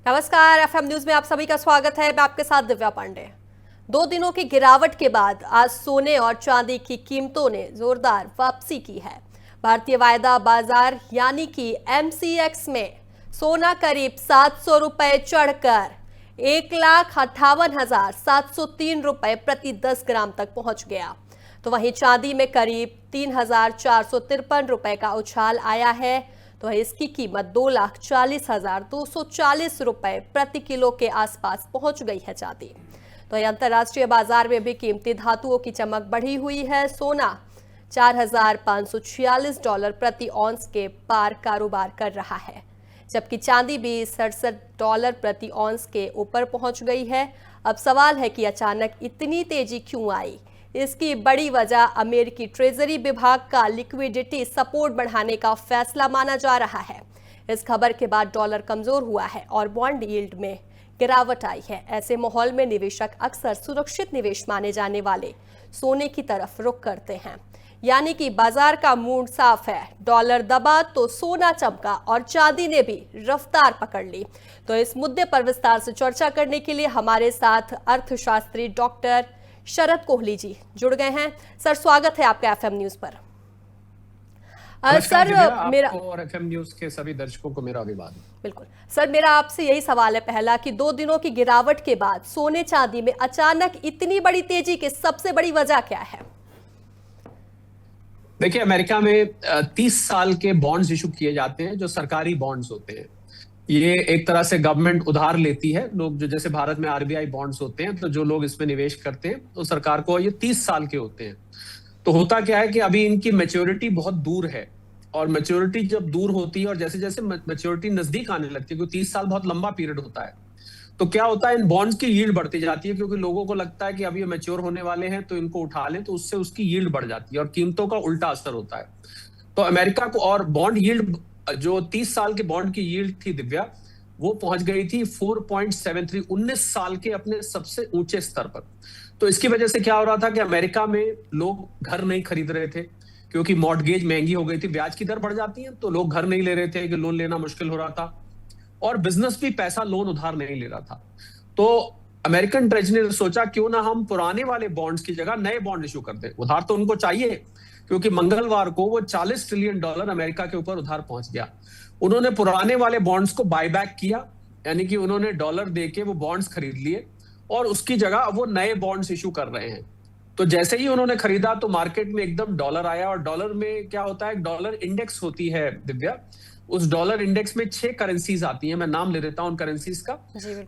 नमस्कार, FM news में आप सभी का स्वागत है। मैं आपके साथ दिव्या पांडे। 2 दिनों की गिरावट के बाद आज सोने और चांदी की कीमतों ने जोरदार वापसी की है। भारतीय वायदा बाजार यानी कि एमसीएक्स में सोना करीब 700 रुपए चढ़कर 1,58,703 रुपए प्रति 10 ग्राम तक पहुंच गया। तो वहीं चांदी में करीब 3,453 रुपए का उछाल आया है। तो इसकी कीमत 2,40,240 रुपए प्रति किलो के आसपास पहुंच गई है चांदी। तो अंतर्राष्ट्रीय बाजार में भी कीमती धातुओं की चमक बढ़ी हुई है। सोना $4,546 प्रति औंस के पार कारोबार कर रहा है, जबकि चांदी भी $67 प्रति औंस के ऊपर पहुंच गई है। अब सवाल है कि अचानक इतनी तेजी क्यों आई। इसकी बड़ी वजह अमेरिकी ट्रेजरी विभाग का लिक्विडिटी सपोर्ट बढ़ाने का फैसला माना जा रहा है। इस खबर के बाद डॉलर कमजोर हुआ है और बॉन्ड यील्ड में गिरावट आई है। ऐसे माहौल में निवेशक अक्सर सुरक्षित निवेश माने जाने वाले सोने की तरफ रुख करते हैं, यानी कि बाजार का मूड साफ है। डॉलर दबा तो सोना चमका और चांदी ने भी रफ्तार पकड़ ली। तो इस मुद्दे पर विस्तार से चर्चा करने के लिए हमारे साथ अर्थशास्त्री डॉक्टर शरद कोहली जी जुड़ गए हैं। सर, स्वागत है आपका एफएम न्यूज पर। सर, मेरा और एफएम न्यूज के सभी दर्शकों को मेरा अभिवादन। बिल्कुल सर, मेरा आपसे यही सवाल है पहला कि 2 दिनों की गिरावट के बाद सोने चांदी में अचानक इतनी बड़ी तेजी की सबसे बड़ी वजह क्या है? देखिए, अमेरिका में 30 साल के बॉन्ड्स इशू किए जाते हैं, जो सरकारी बॉन्ड्स होते हैं। ये एक तरह से गवर्नमेंट उधार लेती है। लोग जो जैसे भारत में आरबीआई बॉन्ड्स होते हैं, तो जो लोग इसमें निवेश करते हैं तो सरकार को ये 30 साल के होते हैं। तो होता क्या है कि अभी इनकी मैच्योरिटी बहुत दूर है, और मैच्योरिटी जब दूर होती है और जैसे जैसे मैच्योरिटी नजदीक आने लगती है, क्योंकि 30 साल बहुत लंबा पीरियड होता है, तो क्या होता है, इन बॉन्ड्स की यील्ड बढ़ती जाती है, क्योंकि लोगों को लगता है कि अब ये मैच्योर होने वाले हैं तो इनको उठा लें, तो उससे उसकी यील्ड बढ़ जाती है और कीमतों का उल्टा असर होता है। तो अमेरिका को और बॉन्ड यील्ड, जो 30 साल के बॉन्ड की यील्ड थी दिव्या, वो पहुंच गई थी 4.73, 19 साल के अपने सबसे ऊंचे स्तर पर। तो इसकी वजह से क्या हो रहा था कि अमेरिका में लोग घर नहीं खरीद रहे थे, क्योंकि मॉर्टगेज महंगी हो गई थी, ब्याज की दर बढ़ जाती है, तो लोग घर नहीं ले रहे थे, कि लोन लेना मुश्किल हो रहा था, और बिजनेस भी पैसा लोन उधार नहीं ले रहा था। तो अमेरिकन ट्रेजरी ने सोचा क्यों ना हम पुराने वाले बॉन्ड्स की जगह नए बॉन्ड इशू कर दें। उधार तो उनको चाहिए, क्योंकि मंगलवार को वो $40 ट्रिलियन अमेरिका के ऊपर उधार पहुंच गया। उन्होंने पुराने वाले बॉन्ड्स को बायबैक किया, यानी कि उन्होंने डॉलर देके वो बॉन्ड्स खरीद लिए और उसकी जगह वो नए बॉन्ड्स इशू कर रहे हैं। तो जैसे ही उन्होंने खरीदा तो मार्केट में एकदम डॉलर आया, और डॉलर में क्या होता है, डॉलर इंडेक्स होती है दिव्या। उस डॉलर इंडेक्स में 6 करेंसीज आती हैं, मैं नाम ले देता हूं उन करेंसीज का।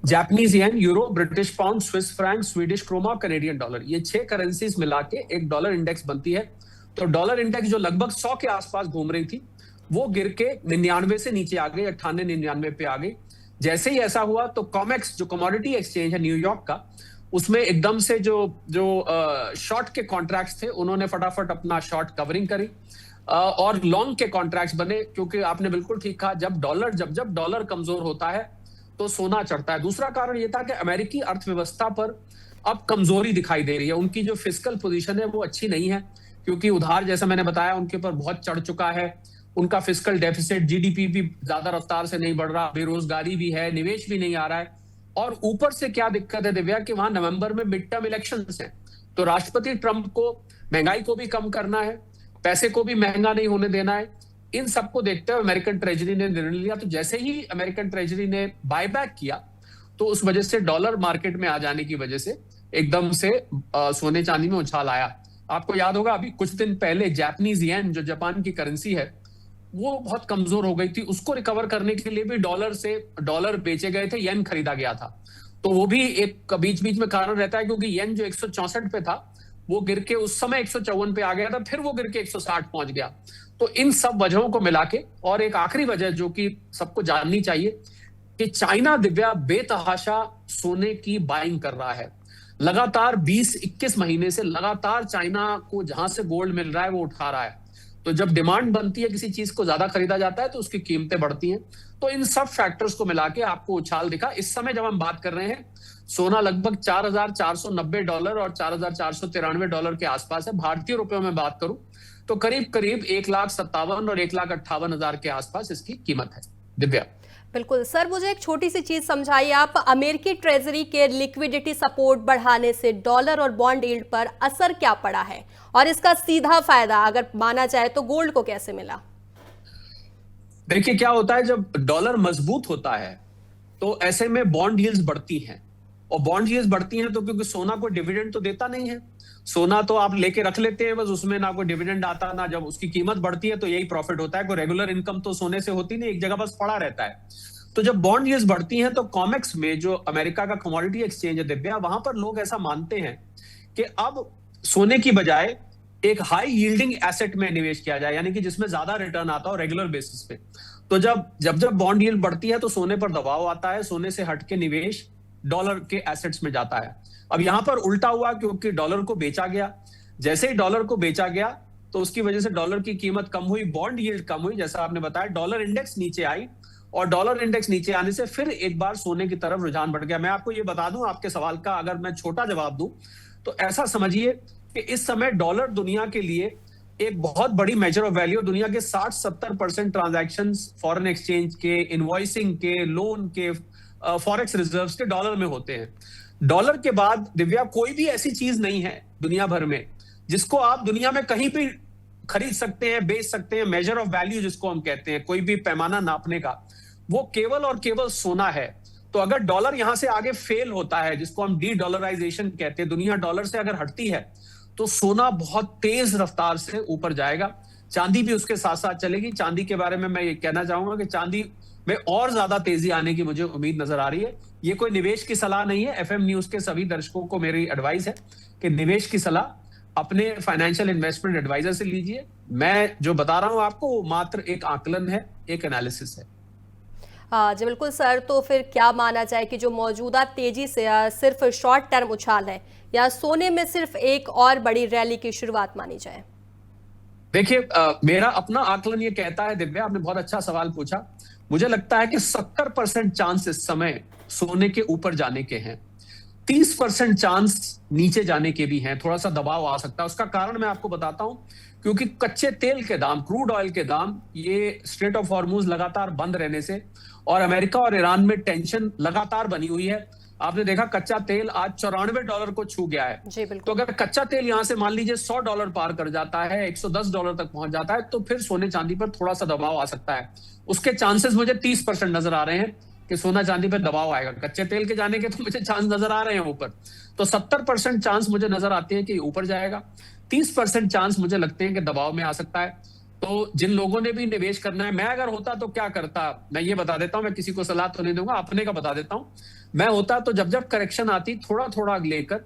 Japanese yen, euro, British pound, Swiss franc, Swedish krona, Canadian dollar. ये 6 करेंसीज मिला के एक डॉलर इंडेक्स बनती है। तो डॉलर इंडेक्स जो लगभग 100 के आसपास घूम रही थी, वो गिर के 99 से नीचे आ गई, 98-99 पे आ गई। जैसे ही ऐसा हुआ तो कॉमेक्स, जो कमोडिटी एक्सचेंज है न्यूयॉर्क का, उसमें एकदम से जो शॉर्ट के कॉन्ट्रैक्ट्स थे, उन्होंने फटाफट अपना शॉर्ट कवरिंग करी, और लॉन्ग के कॉन्ट्रैक्ट्स बने, क्योंकि आपने बिल्कुल ठीक कहा, जब डॉलर कमजोर होता है तो सोना चढ़ता है। दूसरा कारण यह था कि अमेरिकी अर्थव्यवस्था पर अब कमजोरी दिखाई दे रही है। उनकी जो फिस्कल पोजीशन है वो अच्छी नहीं है, क्योंकि उधार, जैसा मैंने बताया, उनके ऊपर बहुत चढ़ चुका है। उनका फिस्कल डेफिसिट, जीडीपी भी ज्यादा रफ्तार से नहीं बढ़ रहा, बेरोजगारी भी है, निवेश भी नहीं आ रहा है। और ऊपर से क्या दिक्कत है दिव्या, कि वहां नवंबर में मिड टर्म इलेक्शंस हैं, तो राष्ट्रपति ट्रंप को महंगाई को भी कम करना है, पैसे को भी महंगा नहीं होने देना है। इन सबको देखते हुए अमेरिकन ट्रेजरी ने निर्णय लिया। तो जैसे ही अमेरिकन ट्रेजरी ने बायबैक किया, तो उस वजह से डॉलर मार्केट में आ जाने की वजह से एकदम से सोने चांदी में उछाल आया। आपको याद होगा, अभी कुछ दिन पहले जापानीज येन, जो जापान की करेंसी है, वो बहुत कमजोर हो गई थी। उसको रिकवर करने के लिए भी डॉलर बेचे गए थे, येन खरीदा गया था। तो वो भी एक बीच बीच में कारण रहता है, क्योंकि येन जो 164 पे था, वो गिर के उस समय 154 पे आ गया था, फिर वो गिर के 160 पहुंच गया। तो इन सब वजहों को मिला के, और एक आखिरी वजह जो कि सबको जाननी चाहिए, कि चाइना दिव्या बेतहाशा सोने की बाइंग कर रहा है। लगातार 20-21 महीने से लगातार चाइना को जहां से गोल्ड मिल रहा है वो उठा रहा है। तो जब डिमांड बनती है, किसी चीज को ज्यादा खरीदा जाता है, तो उसकी कीमतें बढ़ती हैं। तो इन सब फैक्टर्स को मिला के आपको उछाल दिखा। इस समय जब हम बात कर रहे हैं, सोना लगभग $4,490 और $4,493 के आसपास है। भारतीय रुपयों में बात करूं तो करीब करीब 1,57,000 और 1,58,000 के आसपास इसकी कीमत है दिव्या। बिल्कुल सर, मुझे एक छोटी सी चीज समझाइए आप। अमेरिकी ट्रेजरी के लिक्विडिटी सपोर्ट बढ़ाने से डॉलर और बॉन्ड यील्ड पर असर क्या पड़ा है, और इसका सीधा फायदा अगर माना जाए तो गोल्ड को कैसे मिला? देखिए क्या होता है, जब डॉलर मजबूत होता है तो ऐसे में बॉन्ड यील्ड्स बढ़ती हैं। और बॉन्ड यील्ड्स बढ़ती हैं तो क्योंकि सोना कोई डिविडेंड तो देता नहीं है, सोना तो आप लेके रख लेते हैं बस, उसमें ना कोई डिविडेंड आता ना, जब उसकी कीमत बढ़ती है तो यही प्रॉफिट होता है। कोई रेगुलर इनकम तो सोने से होती नहीं, एक जगह बस पड़ा रहता है। तो जब बॉन्ड यील्ड्स बढ़ती हैं तो कॉमेक्स में, जो अमेरिका का कमोडिटी एक्सचेंज है दिव्या, वहां पर लोग ऐसा मानते हैं कि अब सोने की बजाय एक हाई यील्डिंग एसेट में निवेश किया जाए, यानी कि जिसमें ज्यादा रिटर्न आता हो रेगुलर बेसिस पे। तो जब जब जब बॉन्ड यील्ड बढ़ती है तो सोने पर दबाव आता है, सोने से हटके निवेश डॉलर के एसेट्स में जाता है। अब यहां पर उल्टा हुआ, क्योंकि डॉलर को बेचा गया। जैसे ही डॉलर को बेचा गया तो उसकी वजह से डॉलर की कीमत कम हुई, बॉन्ड यील्ड कम हुई, जैसा आपने बताया, डॉलर इंडेक्स नीचे आई, और डॉलर इंडेक्स नीचे आने से फिर एक बार सोने की तरफ रुझान बढ़ गया। मैं आपको ये बता दूं, आपके सवाल का अगर मैं छोटा जवाब दूं तो ऐसा समझिए कि इस समय डॉलर दुनिया के लिए एक बहुत बड़ी मेजर ऑफ वैल्यू। दुनिया के 60-70% ट्रांजैक्शंस फॉरेन एक्सचेंज के, इनवॉइसिंग के, लोन के, फॉरेक्स रिजर्व्स के डॉलर में होते हैं। डॉलर के बाद दिव्या कोई भी ऐसी चीज नहीं है दुनिया भर में जिसको आप दुनिया में कहीं भी खरीद सकते हैं, बेच सकते हैं। मेजर ऑफ वैल्यू जिसको हम कहते हैं, कोई भी पैमाना नापने का, वो केवल और केवल सोना है। तो अगर डॉलर यहां से आगे फेल होता है, जिसको हम डी डॉलराइजेशन कहते हैं, दुनिया डॉलर से अगर हटती है तो सोना बहुत तेज रफ्तार से ऊपर जाएगा। चांदी भी उसके साथ साथ चलेगी। चांदी के बारे में मैं ये कहना चाहूंगा कि चांदी में और ज्यादा तेजी आने की मुझे उम्मीद नजर आ रही है। ये कोई निवेश की सलाह नहीं है। एफएम न्यूज के सभी दर्शकों को मेरी एडवाइस है कि निवेश की सलाह अपने फाइनेंशियल इन्वेस्टमेंट एडवाइजर से लीजिए। मैं जो बता रहा हूं आपको वो मात्र एक आकलन है, एक एनालिसिस है। हाँ जी बिल्कुल सर, तो फिर क्या माना जाए कि जो मौजूदा तेजी से सिर्फ शॉर्ट टर्म उछाल है, या सोने में सिर्फ एक और बड़ी रैली की शुरुआत मानी जाए? देखिए मेरा अपना आकलन ये कहता है दिव्या, आपने बहुत अच्छा सवाल पूछा। मुझे लगता है कि 70% चांस इस समय सोने के ऊपर जाने के हैं, 30% चांस नीचे जाने के भी हैं। थोड़ा सा दबाव आ सकता है। उसका कारण मैं आपको बताता हूं, क्योंकि कच्चे तेल के दाम, क्रूड ऑयल के दाम, ये स्ट्रेट ऑफ हॉर्मुज लगातार बंद रहने से और अमेरिका और ईरान में टेंशन लगातार बनी हुई है। आपने देखा कच्चा तेल आज $94 को छू गया है। जी बिल्कुल। तो अगर कच्चा तेल यहां से मान लीजिए $100 पार कर जाता है, $110 तक पहुंच जाता है, तो फिर सोने चांदी पर थोड़ा सा दबाव आ सकता है। उसके चांसेस मुझे 30% नजर आ रहे हैं कि सोना चांदी पर दबाव आएगा। कच्चे तेल के जाने के तो मुझे चांस नजर आ रहे हैं ऊपर। तो 70% चांस मुझे नजर आते हैं कि ऊपर जाएगा, 30% चांस मुझे लगते हैं कि दबाव में आ सकता है। तो जिन लोगों ने भी निवेश करना है, मैं अगर होता तो क्या करता, मैं ये बता देता हूं। मैं किसी को सलाह तो नहीं दूंगा, अपने का बता देता हूं। मैं होता तो जब जब करेक्शन आती थोड़ा थोड़ा लेकर,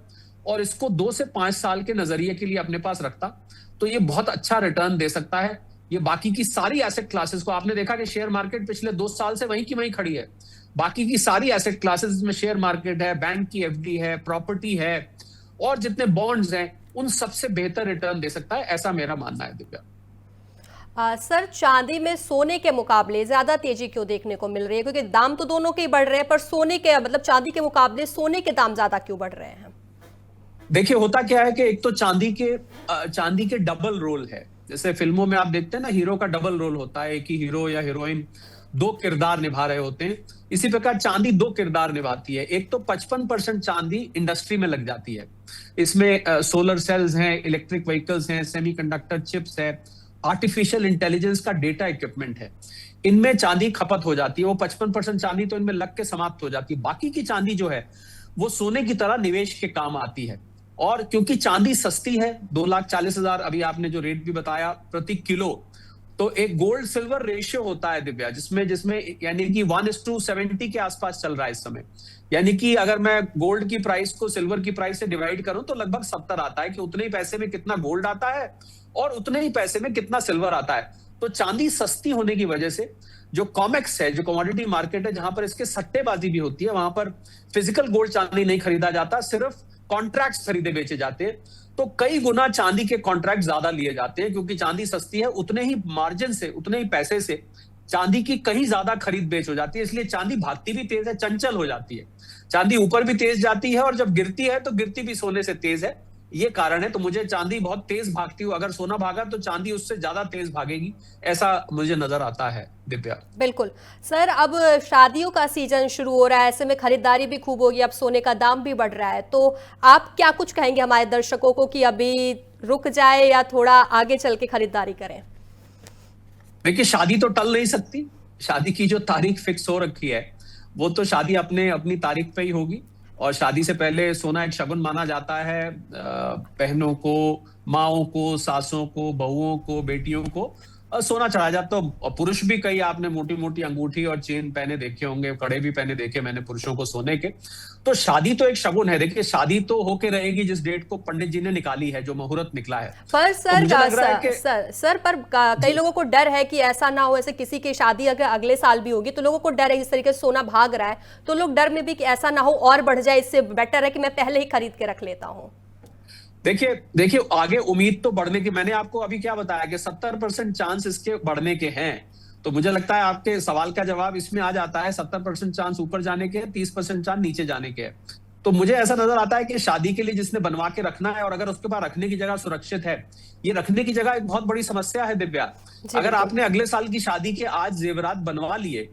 और इसको 2 से 5 साल के नजरिए के लिए अपने पास रखता, तो ये बहुत अच्छा रिटर्न दे सकता है। ये बाकी की सारी एसेट क्लासेस को, आपने देखा कि शेयर मार्केट पिछले 2 साल से वहीं की वहीं खड़ी है। बाकी की सारी एसेट क्लासेस में शेयर मार्केट है, बैंक की एफडी है, प्रॉपर्टी है, और जितने बॉन्ड्स हैं, उन सबसे बेहतर रिटर्न दे सकता है, ऐसा मेरा मानना है दिव्या। सर, चांदी में सोने के मुकाबले ज्यादा तेजी क्यों देखने को मिल रही है? क्योंकि दाम तो दोनों के ही बढ़ रहे हैं, पर सोने के मतलब चांदी के मुकाबले सोने के दाम ज्यादा क्यों बढ़ रहे हैं? देखिए होता क्या है कि एक तो चांदी के डबल रोल है। जैसे फिल्मों में आप देखते हैं ना, हीरो का डबल रोल होता है। एक ही हीरो या हीरोइन 2 किरदार निभा रहे होते हैं। इसी प्रकार चांदी 2 किरदार निभाती है। एक तो 55% चांदी इंडस्ट्री में लग जाती है। इसमें सोलर सेल्स हैं, इलेक्ट्रिक व्हीकल्स हैं, सेमीकंडक्टर चिप्स है, आर्टिफिशियल इंटेलिजेंस का डेटा इक्विपमेंट है। इनमें चांदी खपत हो जाती है। वो 55% चांदी तो इनमें लग के समाप्त हो जाती है। बाकी की चांदी जो है वो सोने की तरह निवेश के काम आती है। और क्योंकि चांदी सस्ती है, 2,40,000 अभी आपने जो रेट भी बताया प्रति किलो, तो एक गोल्ड सिल्वर रेशियो होता है दिव्या, जिसमें यानी कि 1:70 के आसपास चल रहा है इस समय। यानी कि अगर मैं गोल्ड की प्राइस को सिल्वर की प्राइस से डिवाइड करूं तो लगभग 70 आता है, कि उतने ही पैसे में कितना गोल्ड आता है और उतने ही पैसे में कितना सिल्वर आता है। तो चांदी सस्ती होने की वजह से जो कॉमेक्स है, जो कमोडिटी मार्केट है, जहां पर इसके सट्टेबाजी भी होती है, वहां पर फिजिकल गोल्ड चांदी नहीं खरीदा जाता, सिर्फ कॉन्ट्रैक्ट्स खरीदे बेचे जाते हैं। तो कई गुना चांदी के कॉन्ट्रैक्ट ज्यादा लिए जाते हैं, क्योंकि चांदी सस्ती है। उतने ही मार्जिन से, उतने ही पैसे से चांदी की कहीं ज्यादा खरीद बेच हो जाती है। इसलिए चांदी भागती भी तेज है, चंचल हो जाती है। चांदी ऊपर भी तेज जाती है, और जब गिरती है तो गिरती भी सोने से तेज है। ये कारण है। तो मुझे चांदी बहुत तेज भागती हुई, अगर सोना भागा तो चांदी उससे ज्यादा तेज भागेगी, ऐसा मुझे नजर आता है दिव्या। बिल्कुल। सर, अब शादियों का सीजन शुरू हो रहा है, ऐसे में खरीदारी भी खूब होगी, अब सोने का दाम भी बढ़ रहा है, तो आप क्या कुछ कहेंगे हमारे दर्शकों को कि अभी रुक जाए या थोड़ा आगे चल के खरीदारी करें? देखिए, शादी तो टल नहीं सकती। शादी की जो तारीख फिक्स हो रखी है, वो तो शादी अपनी तारीख पे ही होगी। और शादी से पहले सोना एक शगुन माना जाता है। बहनों को, माओं को, सासों को, बहुओं को, बेटियों को सोना चढ़ाया जाता। तो पुरुष भी, कई आपने मोटी मोटी अंगूठी और चेन पहने देखे होंगे, कड़े भी पहने देखे मैंने पुरुषों को सोने के। तो शादी तो एक शगुन है। देखिए, शादी तो होके रहेगी जिस डेट को पंडित जी ने निकाली है, जो मुहूर्त निकला है। पर तो सर मुझे लग रहा है कि सर पर कई लोगों को डर है कि ऐसा ना हो, ऐसे किसी की शादी अगर अगले साल भी होगी तो लोगों को डर है, इस तरीके से सोना भाग रहा है तो लोग डर में भी कि ऐसा ना हो और बढ़ जाए, इससे बेटर है कि मैं पहले ही खरीद के रख लेता हूं। देखिए देखिए, आगे उम्मीद तो बढ़ने की, मैंने आपको अभी क्या बताया कि 70% चांस इसके बढ़ने के हैं। तो मुझे लगता है आपके सवाल का जवाब इसमें आ जाता है। 70% चांस ऊपर जाने के हैं, 30% चांस नीचे जाने के हैं। तो मुझे ऐसा नजर आता है कि शादी के लिए जिसने बनवा के रखना है, और अगर उसके पास रखने की जगह सुरक्षित है, ये रखने की जगह एक बहुत बड़ी समस्या है दिव्या। अगर आपने अगले साल की शादी के आज जेवरात बनवा लिए,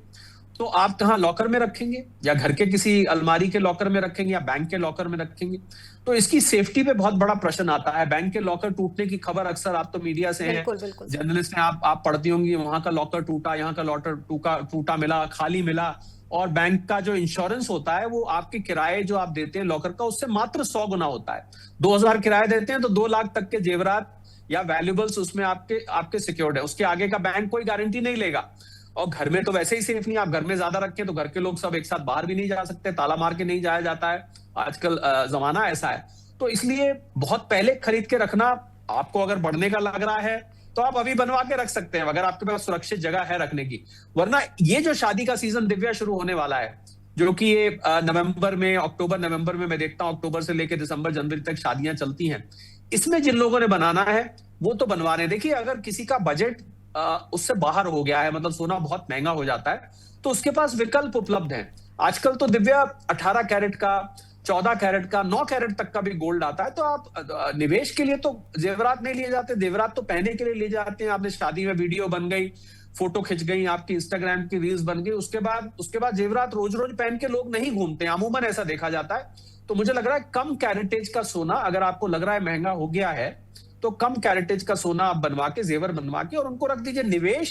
तो आप कहाँ लॉकर में रखेंगे, या घर के किसी अलमारी के लॉकर में रखेंगे, या बैंक के लॉकर में रखेंगे? तो इसकी सेफ्टी पे बहुत बड़ा प्रश्न आता है। बैंक के लॉकर टूटने की खबर अक्सर, आप तो मीडिया से हैं, जर्नलिस्ट हैं, आप पढ़ती होंगी, वहां का लॉकर टूटा, यहाँ का लॉकर टूटा मिला, खाली मिला। और बैंक का जो इंश्योरेंस होता है, वो आपके किराए जो आप देते हैं लॉकर का, उससे मात्र 100 गुना होता है। 2000 किराया देते हैं तो 2 लाख तक के जेवरात या वैल्यूबल्स उसमें आपके सिक्योर्ड है। उसके आगे का बैंक कोई गारंटी नहीं लेगा। और घर में तो वैसे ही सेफ नहीं। आप घर में ज्यादा रखें तो घर के लोग सब एक साथ बाहर भी नहीं जा सकते, ताला मार के नहीं जाया जाता है, आजकल जमाना ऐसा है। तो इसलिए बहुत पहले खरीद के रखना, आपको अगर बढ़ने का लग रहा है तो आप अभी बनवा के रख सकते हैं, अगर आपके पास सुरक्षित जगह है रखने की। वरना ये जो शादी का सीजन दिव्या शुरू होने वाला है, जो कि ये नवंबर में, अक्टूबर नवंबर में, मैं देखता हूं अक्टूबर से लेकर दिसंबर जनवरी तक शादियां चलती हैं, इसमें जिन लोगों ने बनाना है वो तो बनवा रहे हैं। देखिए, अगर किसी का बजट उससे बाहर हो गया है, मतलब सोना बहुत महंगा हो जाता है, तो उसके पास विकल्प उपलब्ध हैं। आजकल तो दिव्या 18 कैरेट का, 14 कैरेट का, 9 कैरेट तक का भी गोल्ड आता है। तो आप निवेश के लिए तो जेवरात नहीं लिए जाते, जेवरात तो पहनने के लिए लिए जाते हैं। आपने शादी में वीडियो बन गई, फोटो खिंच गई, आपकी इंस्टाग्राम की रील्स बन गई, उसके बाद जेवरात रोज रोज पहन के लोग नहीं घूमते, अमूमन ऐसा देखा जाता है। तो मुझे लग रहा है कम कैरेटेज का सोना, अगर आपको लग रहा है महंगा हो गया है, तो कम कैरेटेज का सोना आप बनवा के, जेवर बनवा के, और उनको रख दीजिए। निवेश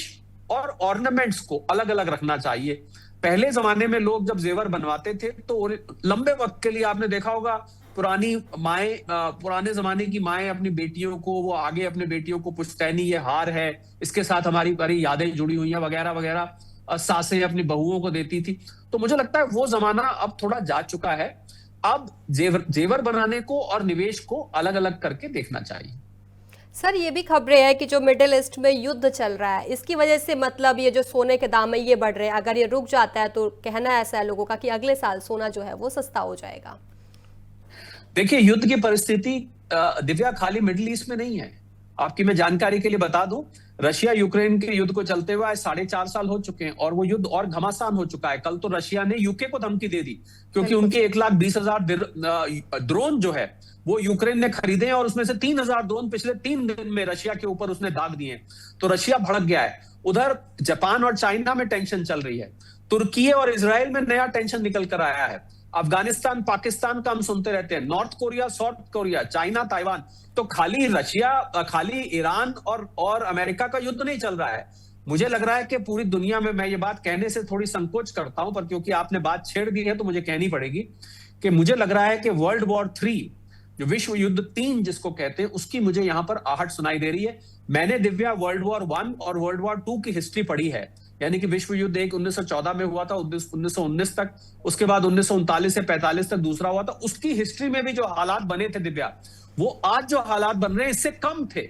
और ऑर्नामेंट्स को अलग अलग रखना चाहिए। पहले जमाने में लोग जब जेवर बनवाते थे तो लंबे वक्त के लिए, आपने देखा होगा, पुराने जमाने की माएं अपनी बेटियों को, वो आगे अपने बेटियों को पुश्तैनी, ये हार है, इसके साथ हमारी बड़ी यादें जुड़ी हुई हैं, वगैरह वगैरह, सासें अपनी बहुओं को देती थी। तो मुझे लगता है वो जमाना अब थोड़ा जा चुका है। अब जेवर बनाने को और निवेश को अलग अलग करके देखना चाहिए। सर, ये भी खबरें हैं कि जो मिडिल ईस्ट में युद्ध चल रहा है, इसकी वजह से मतलब ये जो सोने के दाम है ये बढ़ रहे हैं। अगर ये रुक जाता है तो कहना ऐसा है लोगों का कि अगले साल सोना जो है वो सस्ता हो जाएगा। देखिए, युद्ध की परिस्थिति दिव्या खाली मिडिल ईस्ट में नहीं है। आपकी मैं जानकारी के लिए बता दूं, रशिया यूक्रेन के युद्ध को चलते हुए आज 4.5 साल हो चुके हैं, और वो युद्ध और घमासान हो चुका है। कल तो रशिया ने यूके को धमकी दे दी, क्योंकि उनके 1,20,000 ड्रोन जो है वो यूक्रेन ने खरीदे हैं, और उसमें से 3,000 ड्रोन पिछले 3 दिन में रशिया के ऊपर उसने दाग दिए। तो रशिया भड़क गया है। उधर जापान और चाइना में टेंशन चल रही है। तुर्की और इजराइल में नया टेंशन निकल कर आया है। अफगानिस्तान, पाकिस्तान का हम सुनते रहते हैं, north Korea, south Korea, China, Taiwan. तो खाली रशिया, खाली ईरान और अमेरिका का युद्ध नहीं चल रहा है। मुझे लग रहा है कि पूरी दुनिया में, मैं ये बात कहने से थोड़ी संकोच करता हूं, पर क्योंकि आपने बात छेड़ दी है तो मुझे कहनी पड़ेगी, कि मुझे लग रहा है कि वर्ल्ड वॉर 3, जो विश्व युद्ध 3 जिसको कहते हैं, उसकी मुझे यहां पर आहट सुनाई दे रही है। मैंने दिव्या वर्ल्ड वॉर 1 और वर्ल्ड वॉर 2 की हिस्ट्री पढ़ी है। यानी कि विश्व युद्ध 1 1914 में हुआ था, 1919 तक, उसके बाद 1939 से 45 तक दूसरा हुआ था। उसकी हिस्ट्री में भी जो हालात बने थे दिव्या, वो आज जो हालात बन रहे हैं इससे कम थे।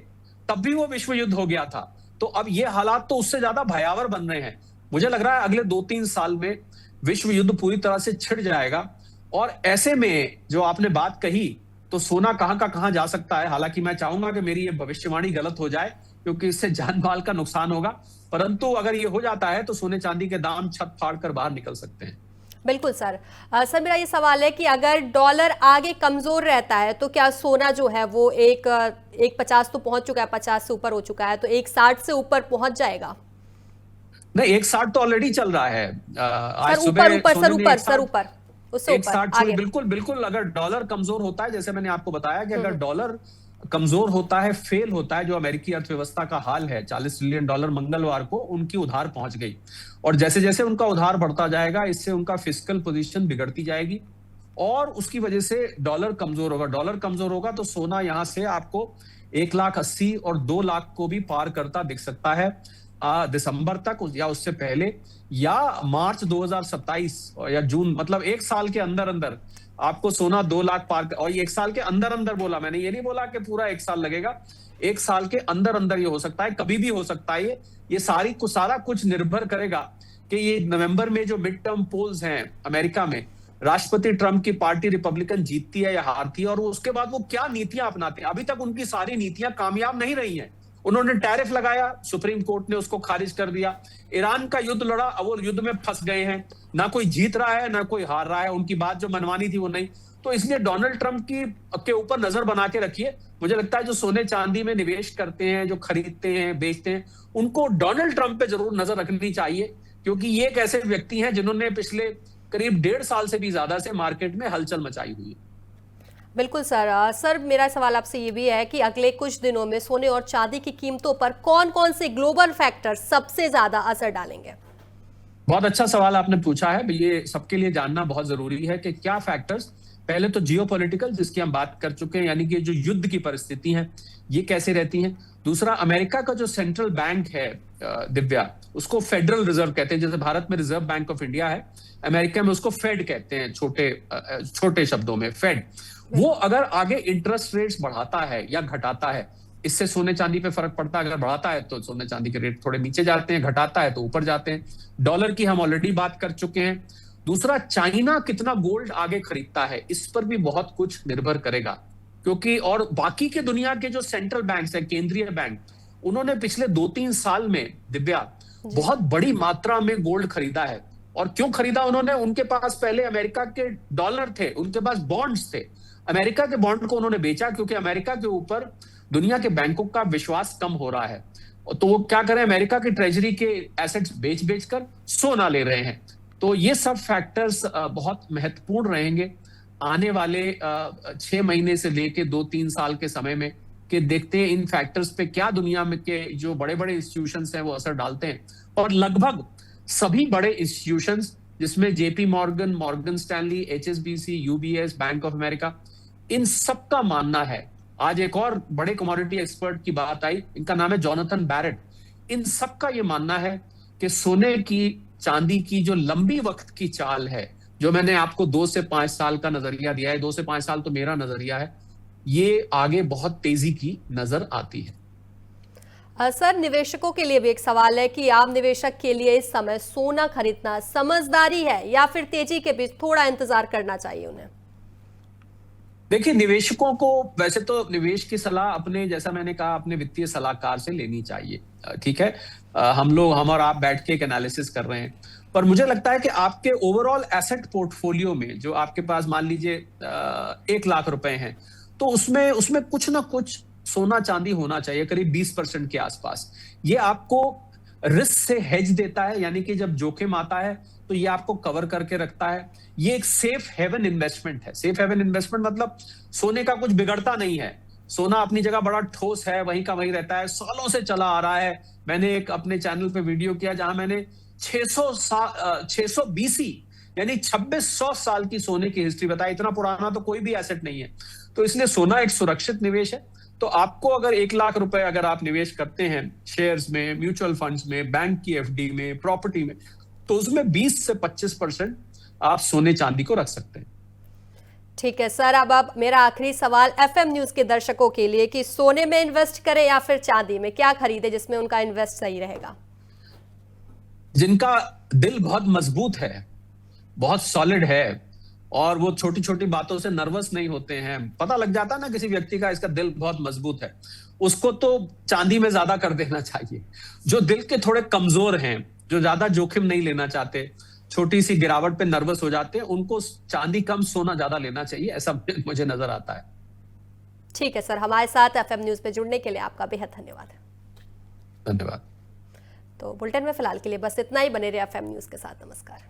तब भी वो विश्व युद्ध हो गया था। तो अब ये हालात तो उससे ज्यादा भयावह बन रहे हैं। मुझे लग रहा है अगले 2-3 साल में विश्व युद्ध पूरी तरह से छिड़ जाएगा। और ऐसे में जो आपने बात कही, तो सोना कहां का कहां जा सकता है। हालांकि मैं चाहूंगा कि मेरी ये भविष्यवाणी गलत हो जाए, क्योंकि इससे जान माल का नुकसान होगा, परंतु अगर ये हो जाता है तो सोने चांदी के दाम छत फाड़ कर बाहर निकल सकते हैं। बिल्कुल सर। सर मेरा ये सवाल है कि अगर डॉलर आगे कमजोर रहता है तो क्या सोना जो है वो एक 50 तो पहुंच चुका है, 50 से ऊपर हो चुका है, तो 160 से ऊपर पहुंच जाएगा? नहीं, 160 तो ऑलरेडी चल रहा है। आज सर ऊपर सुबह ऊपर सोने सर ने ऊपर सर 160 ऊपर उससे ऊपर 160 छुई। आगे। बिल्कुल बिल्कुल, अगर डॉलर कमजोर होता है, जैसे मैंने आपको बताया कि अगर हम्म। डॉलर कमजोर होता है, फेल होता है, जो अमेरिकी अर्थव्यवस्था का हाल है, $40 ट्रिलियन मंगलवार को उनकी उधार पहुंच गई। और जैसे जैसे उनका उधार बढ़ता जाएगा, इससे उनका फिस्कल पोजीशन बिगड़ती जाएगी और उसकी वजह से डॉलर कमजोर होगा। डॉलर कमजोर होगा तो सोना यहां से आपको 1,80,000 और 2 लाख को भी पार करता दिख सकता है दिसंबर तक या उससे पहले, या मार्च 2027 या जून, मतलब 1 साल के अंदर अंदर आपको सोना 2 लाख पार और ये 1 साल के अंदर अंदर बोला मैंने, ये नहीं बोला कि पूरा 1 साल लगेगा। 1 साल के अंदर अंदर ये हो सकता है, कभी भी हो सकता है। ये सारा कुछ निर्भर करेगा कि ये नवंबर में जो मिड टर्म पोल्स हैं अमेरिका में, राष्ट्रपति ट्रंप की पार्टी रिपब्लिकन जीतती है या हारती है, और उसके बाद वो क्या नीतियां अपनाते हैं। अभी तक उनकी सारी नीतियां कामयाब नहीं रही हैं। उन्होंने टैरिफ लगाया, सुप्रीम कोर्ट ने उसको खारिज कर दिया। ईरान का युद्ध लड़ा, अब वो युद्ध में फंस गए हैं। ना कोई जीत रहा है ना कोई हार रहा है, उनकी बात जो मनवानी थी वो नहीं। तो इसलिए डोनाल्ड ट्रंप के ऊपर नजर बना के रखिए। मुझे लगता है जो सोने चांदी में निवेश करते हैं, जो खरीदते हैं बेचते हैं, उनको डोनाल्ड ट्रंप पे जरूर नजर रखनी चाहिए, क्योंकि ये एक ऐसे व्यक्ति हैं जिन्होंने पिछले करीब 1.5 साल से भी ज्यादा से मार्केट में हलचल मचाई हुई है। बिल्कुल सर। सर मेरा सवाल आपसे ये भी है कि अगले कुछ दिनों में सोने और चांदी की कीमतों पर कौन कौन से ग्लोबल फैक्टर सबसे ज्यादा असर डालेंगे? बहुत अच्छा सवाल आपने पूछा है। ये सबके लिए जानना बहुत जरूरी है कि क्या फैक्टर्स, पहले तो जियोपॉलिटिकल जिसकी हम बात कर चुके हैं, यानी कि जो युद्ध की परिस्थिति है ये कैसे रहती हैं। दूसरा, अमेरिका का जो सेंट्रल बैंक है दिव्या, उसको फेडरल रिजर्व कहते हैं। जैसे भारत में रिजर्व बैंक ऑफ इंडिया है, अमेरिका में उसको फेड कहते हैं, छोटे शब्दों में फेड। वो अगर आगे इंटरेस्ट रेट्स बढ़ाता है या घटाता है, इससे सोने चांदी पे फर्क पड़ता है। अगर बढ़ाता है तो सोने चांदी के रेट थोड़े नीचे जाते हैं, घटाता है तो ऊपर जाते हैं। डॉलर की हम ऑलरेडी बात कर चुके हैं। दूसरा, चाइना कितना गोल्ड आगे खरीदता है, इस पर भी बहुत कुछ निर्भर करेगा, क्योंकि और बाकी के दुनिया के जो सेंट्रल बैंक है, केंद्रीय बैंक, उन्होंने पिछले 2-3 साल में दिव्या बहुत बड़ी मात्रा में गोल्ड खरीदा है। और क्यों खरीदा उन्होंने? उनके पास पहले अमेरिका के डॉलर थे, उनके पास बॉन्ड्स थे। अमेरिका के बॉन्ड को उन्होंने बेचा क्योंकि अमेरिका के ऊपर दुनिया के बैंकों का विश्वास कम हो रहा है। तो वो क्या करें, अमेरिका की ट्रेजरी के एसेट्स बेच बेच कर सोना ले रहे हैं। तो ये सब फैक्टर्स बहुत महत्वपूर्ण रहेंगे आने वाले 6 महीने से लेके 2-3 साल के समय में, कि देखते हैं इन फैक्टर्स पे क्या दुनिया में के जो बड़े बड़े इंस्टीट्यूशंस हैं वो असर डालते हैं। और लगभग सभी बड़े इंस्टीट्यूशंस, जिसमें JP Morgan, Morgan Stanley, HSBC, UBS, bank of America, इन सबका मानना है। आज एक और बड़े कमोडिटी एक्सपर्ट की बात आई, इनका नाम है जोनाथन बैरेट। इन सबका ये मानना है कि सोने की चांदी की जो लंबी वक्त की चाल है, जो मैंने आपको 2 से 5 साल का नजरिया दिया है, 2 से 5 साल तो मेरा नजरिया है, ये आगे बहुत तेजी की नजर आती है। सर निवेशकों के लिए भी एक सवाल है कि आम निवेशक के लिए इस समय सोना खरीदना समझदारी है या फिर तेजी के बीच थोड़ा इंतजार करना चाहिए उन्हें? देखिए, निवेशकों को वैसे तो निवेश की सलाह अपने, जैसा मैंने कहा, अपने वित्तीय सलाहकार से लेनी चाहिए। ठीक है, हम और आप बैठ के एक एनालिसिस कर रहे हैं, पर मुझे लगता है कि आपके ओवरऑल एसेट पोर्टफोलियो में जो आपके पास मान लीजिए 1 लाख रुपए हैं, तो उसमें कुछ ना कुछ सोना चांदी होना चाहिए, करीब 20% के आसपास। ये आपको रिस्क से हेज देता है, यानी कि जब जोखिम आता है तो ये आपको कवर करके रखता है। ये एक सेफ हेवन इन्वेस्टमेंट है। सेफ हेवन इन्वेस्टमेंट मतलब सोने का कुछ बिगड़ता नहीं है, सोना अपनी जगह बड़ा ठोस है, वहीं का वहीं रहता है, सालों से चला आ रहा है। मैंने एक अपने चैनल पे वीडियो किया जहां मैंने 600 बीसी यानी 2600 साल की सोने की हिस्ट्री बताई। इतना पुराना तो कोई भी एसेट नहीं है। तो इसलिए सोना एक सुरक्षित निवेश है। तो आपको अगर 1 लाख रुपए अगर आप निवेश करते हैं शेयर्स में, म्यूचुअल फंड्स में, बैंक की एफडी में, प्रॉपर्टी में, तो उसमें 20 से 25% आप सोने चांदी को रख सकते हैं। ठीक है सर, अब मेरा आखिरी सवाल एफएम न्यूज के दर्शकों के लिए कि सोने में इन्वेस्ट करें या फिर चांदी में, क्या खरीदे जिसमें उनका इन्वेस्ट सही रहेगा? जिनका दिल बहुत मजबूत है, बहुत सॉलिड है, और वो छोटी छोटी बातों से नर्वस नहीं होते हैं, पता लग जाता है ना किसी व्यक्ति का इसका दिल बहुत मजबूत है, उसको तो चांदी में ज्यादा कर देना चाहिए। जो दिल के थोड़े कमजोर हैं, जो ज्यादा जोखिम नहीं लेना चाहते, छोटी सी गिरावट पे नर्वस हो जाते हैं, उनको चांदी कम सोना ज्यादा लेना चाहिए, ऐसा मुझे नजर आता है। ठीक है सर, हमारे साथ एफएम न्यूज पे जुड़ने के लिए आपका बेहद धन्यवाद। धन्यवाद। तो बुलेटिन में फिलहाल के लिए बस इतना ही। बने रहे एफएम न्यूज के साथ। नमस्कार।